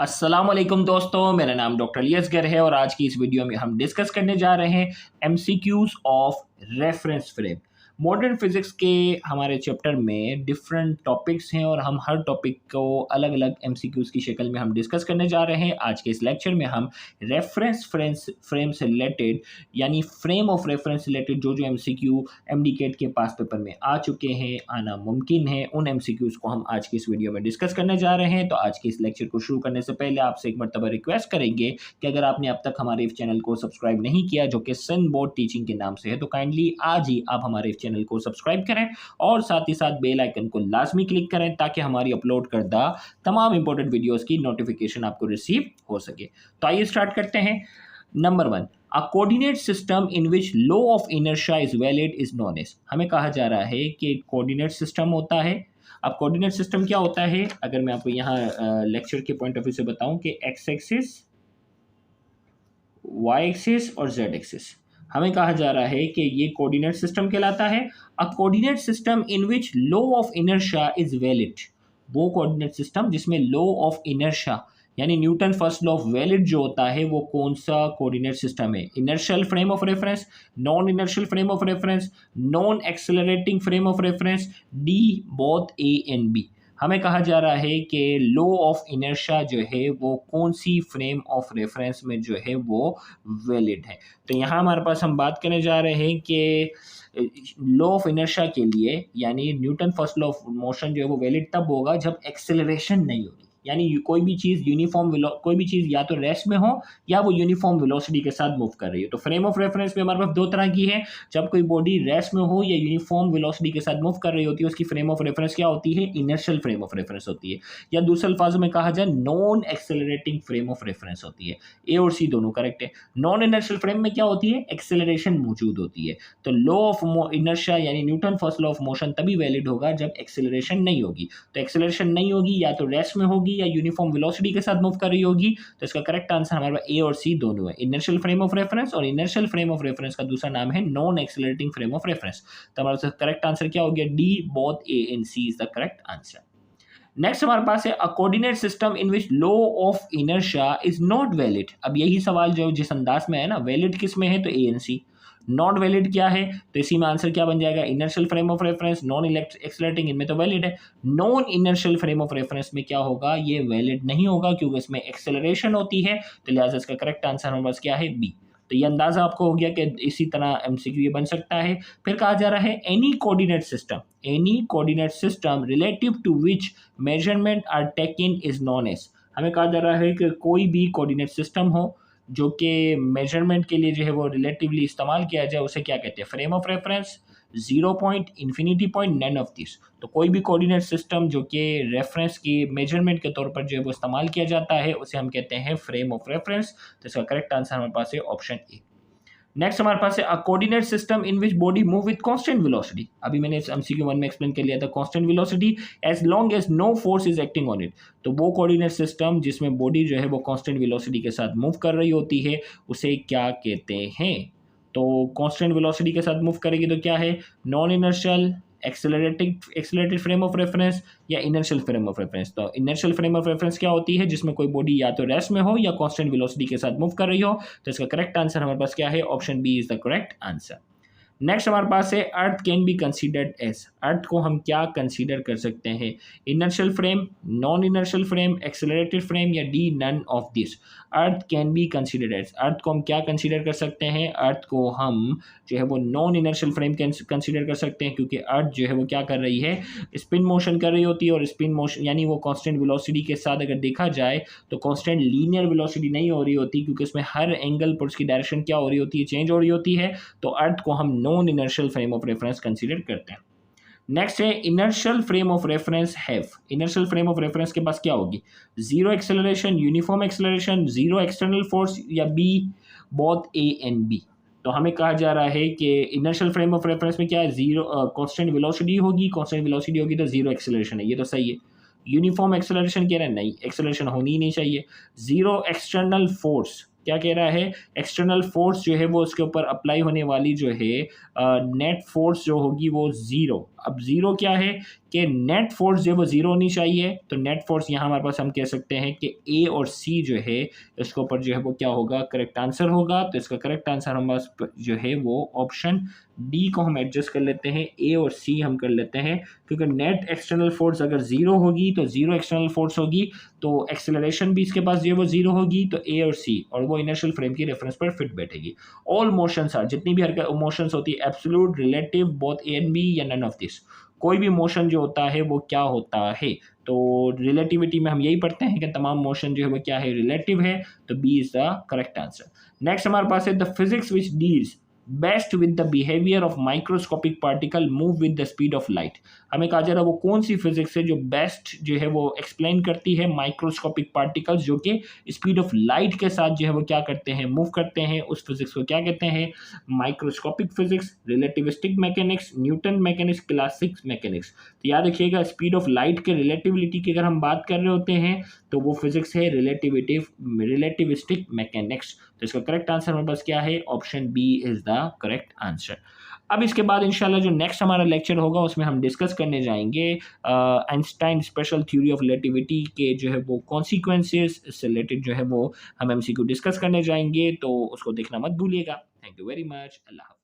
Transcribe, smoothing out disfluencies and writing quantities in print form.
अस्सलाम वालेकुम दोस्तों, मेरा नाम डॉक्टर अलियसगर है और आज की इस वीडियो में हम डिस्कस करने जा रहे हैं MCQs of reference frame. Modern physics के हमारे चैप्टर में डिफरेंट टॉपिक्स हैं और हम हर टॉपिक को अलग अलग एमसीक्यूज की शक्ल में हम डिस्कस करने जा रहे हैं। आज के इस लेक्चर में हम रेफरेंस फ्रेम से रिलेटेड यानी फ्रेम ऑफ रेफरेंस रिलेटेड जो एमसीक्यू एमडीकेट के पास पेपर में आ चुके हैं, आना मुमकिन है, उन एमसीक्यूज को हम आज की इस वीडियो में डिस्कस करने जा रहे हैं। तो आज के इस लेक्चर को शुरू करने से पहले आपसे एक मर्तबा रिक्वेस्ट करेंगे कि अगर आपने अब तक हमारे इस चैनल को सब्सक्राइब नहीं किया जो कि सन बोर्ड टीचिंग के नाम से है, तो काइंडली आज ही आप हमारे इस चैनल को सब्सक्राइब करें और साथ ही साथ बेल आइकन को लाजमी क्लिक करें ताकि हमारी अपलोड करदा तमाम इंपॉर्टेंट वीडियोस की नोटिफिकेशन आपको रिसीव हो सके। तो आइए स्टार्ट करते हैं। Number 1, a coordinate system in which law of inertia is valid is known as. हमें कहा जा रहा है कि कोऑर्डिनेट सिस्टम होता है। अब कोऑर्डिनेट सिस्टम क्या होता है, अगर मैं आपको यहाँ लेक्चर के पॉइंट ऑफ व्यू से बताऊं कि एक्स एक्सिस, वाई एक्सिस और जेड एक्सिस, हमें कहा जा रहा है कि ये कोऑर्डिनेट सिस्टम कहलाता है। A coordinate system in which law of inertia is valid, वो कोऑर्डिनेट सिस्टम जिसमें लॉ ऑफ इनर्शिया यानी Newton first law of valid जो होता है वो कौन सा कोऑर्डिनेट सिस्टम है। Inertial frame of reference, non inertial frame of reference, non accelerating frame of reference, D both A and B. हमें कहा जा रहा है कि लॉ ऑफ इनर्शिया जो है वो कौन सी फ्रेम ऑफ रेफरेंस में जो है वो वैलिड है। तो यहाँ हमारे पास हम बात करने जा रहे हैं कि लॉ ऑफ इनर्शिया के लिए यानी Newton first law of motion जो है वो वैलिड तब होगा जब एक्सेलरेशन नहीं होगी, यानी कोई भी चीज़ कोई भी चीज़ या तो रेस्ट में हो या वो यूनिफॉर्म वेलोसिटी के साथ मूव कर रही है। तो फ्रेम ऑफ रेफरेंस में हमारे पास दो तरह की है, जब कोई बॉडी रेस्ट में हो या यूनिफॉर्म वेलोसिटी के साथ मूव कर रही होती है उसकी फ्रेम ऑफ रेफरेंस क्या होती है, इनर्शियल फ्रेम ऑफ रेफरेंस होती है, या दूसरे अल्फाजों में कहा जाए non accelerating frame of reference होती है। ए और सी दोनों करेक्ट है। नॉन इनर्शियल फ्रेम में क्या होती है, एक्सेलरेशन मौजूद होती है। तो लॉ ऑफ इनर्शिया यानी Newton first law of motion तभी वैलिड होगा जब एक्सेलरेशन नहीं होगी। तो एक्सेलरेशन नहीं होगी या तो रेस्ट में होगी या यूनिफॉर्म वेलोसिटी के साथ मूव कर रही होगी। तो इसका करेक्ट आंसर हमारे पास ए और सी दोनों है, इनर्शियल फ्रेम ऑफ रेफरेंस, और इनर्शियल फ्रेम ऑफ रेफरेंस का दूसरा नाम है non accelerating frame of reference. तो हमारा करेक्ट आंसर क्या हो गया, D both A and C is the correct answer. Next हमारे पास है a coordinate system in which law of inertia is not valid. अब यही सवाल जो जिस अंदाज में है ना, वैलिड किस में है, तो A and C. Not valid क्या है, तो इसी में आंसर क्या बन जाएगा, inertial frame of reference, non accelerating, इनमें तो वैलिड है। Non inertial frame of reference में क्या होगा, ये वैलिड नहीं होगा क्योंकि इसमें एक्सेलरेशन होती है। तो लिहाजा इसका करेक्ट आंसर हमारे पास क्या है, बी। तो ये अंदाजा आपको हो गया कि इसी तरह एमसीक्यू ये बन सकता है। फिर कहा जा रहा है any coordinate system relative to which measurement are taken is known as. हमें कहा जा रहा है कि कोई भी कोऑर्डिनेट सिस्टम हो जो कि मेजरमेंट के लिए जो है वो रिलेटिवली इस्तेमाल किया जाए उसे क्या कहते हैं, frame of reference, zero point, infinity point, none of this. तो कोई भी कोऑर्डिनेट सिस्टम जो कि रेफरेंस की मेजरमेंट के तौर पर जो है वो इस्तेमाल किया जाता है उसे हम कहते हैं फ्रेम ऑफ रेफरेंस। तो इसका करेक्ट आंसर हमारे पास है ऑप्शन ए। नेक्स्ट हमारे पास है a coordinate system in which body move with constant velocity. अभी मैंने इस एमसीक्यू 1 में एक्सप्लेन कर लिया था constant velocity as long as no force is acting on it. तो वो कोऑर्डिनेट सिस्टम जिसमें बॉडी जो है वो कांस्टेंट वेलोसिटी के साथ मूव कर रही होती है उसे क्या कहते हैं। तो कांस्टेंट वेलोसिटी के साथ मूव करेगी तो क्या है, non inertial, accelerated frame of reference या इनर्शियल फ्रेम ऑफ रेफरेंस। तो इनर्शियल फ्रेम ऑफ रेफरेंस क्या होती है, जिसमें कोई बॉडी या तो रेस्ट में हो या कांस्टेंट वेलोसिटी के साथ मूव कर रही हो। तो इसका करेक्ट आंसर हमारे पास क्या है, option B is the correct answer. Next हमारे पास है earth can be considered as. Earth को हम क्या कंसीडर कर सकते हैं, inertial frame, non inertial frame, accelerated frame या D none of this. Earth can be considered as, earth को हम क्या कंसीडर कर सकते हैं, अर्थ को हम जो है वो नॉन इनर्शियल फ्रेम कंसीडर कर सकते हैं क्योंकि अर्थ जो है वो क्या कर रही है, स्पिन मोशन कर रही होती है, और स्पिन मोशन यानी वो कांस्टेंट वेलोसिटी के साथ अगर देखा जाए तो कांस्टेंट लीनियर वेलोसिटी नहीं हो रही होती क्योंकि उसमें हर एंगल पर उसकी डायरेक्शन क्या हो रही होती है, चेंज हो रही होती है। तो अर्थ को हम non inertial frame of reference consider करते हैं। नेक्स्ट है inertial frame of reference have. Inertial frame of reference के पास क्या होगी, zero acceleration, uniform acceleration, zero external force या B both A and B. तो हमें कहा जा रहा है कि इनर्शियल फ्रेम ऑफ रेफरेंस में क्या है, जीरो कांस्टेंट वेलोसिटी होगी, कांस्टेंट वेलोसिटी होगी तो जीरो एक्सेलरेशन है, ये तो सही है। यूनिफॉर्म एक्सेलरेशन कह रहा है, नहीं, एक्सेलरेशन होनी ही नहीं चाहिए। जीरो एक्सटर्नल फोर्स, क्या कह रहा है, एक्सटर्नल फोर्स जो है वो उसके ऊपर अप्लाई होने वाली जो है नेट फोर्स जो होगी वो जीरो। अब ज़ीरो क्या है कि नेट फोर्स जो है वो ज़ीरो होनी चाहिए, तो नेट फोर्स यहाँ हमारे पास हम कह सकते हैं कि ए और सी जो है इसके ऊपर जो है वो क्या होगा, करेक्ट आंसर होगा। तो इसका करेक्ट आंसर हमारे पास जो है वो ऑप्शन डी को हम एडजस्ट कर लेते हैं, ए और सी हम कर लेते हैं, क्योंकि नेट एक्सटर्नल फोर्स अगर ज़ीरो होगी तो ज़ीरो एक्सटर्नल फोर्स होगी, तो एक्सेलरेशन भी इसके पास जो है वो ज़ीरो होगी, तो ए और सी, और वो इनर्शियल फ्रेम की रेफरेंस पर फिट बैठेगी। ऑल मोशंस आर, जितनी भी हरकत मोशंस होती है, absolute, relative, both A and B, या नन ऑफ दिस। कोई भी मोशन जो होता है वो क्या होता है, तो रिलेटिविटी में हम यही पढ़ते हैं कि तमाम मोशन जो है वो क्या है, रिलेटिव है, तो B is the correct answer. Next हमारे पास है the physics which deals best with the behaviour of microscopic particle move with the speed of light. हमें कहा जा रहा है वो कौन सी फिजिक्स है जो बेस्ट जो है वो एक्सप्लेन करती है माइक्रोस्कोपिक पार्टिकल्स जो कि स्पीड ऑफ लाइट के साथ जो है वो क्या करते हैं, मूव करते हैं, उस फिजिक्स को क्या कहते हैं, microscopic physics, relativistic mechanics, Newton mechanics, classic mechanics. तो याद रखिएगा स्पीड ऑफ लाइट के रिलेटिविटी की अगर हम बात कर रहे होते हैं तो वो फिजिक्स है रिलेटिविस्टिक मैकेनिक्स। तो इसका करेक्ट आंसर हमारे पास क्या है, option B is the correct answer. अब इसके बाद इंशाल्लाह जो नेक्स्ट हमारा लेक्चर होगा उसमें हम डिस्कस करने जाएंगे Einstein special theory of relativity के जो है वो कॉन्सिक्वेंसेस से रिलेटेड जो है वो हम एमसीक्यू डिस्कस करने जाएंगे, तो उसको देखना मत भूलिएगा। Thank you very much. अल्लाह हाफ़िज़।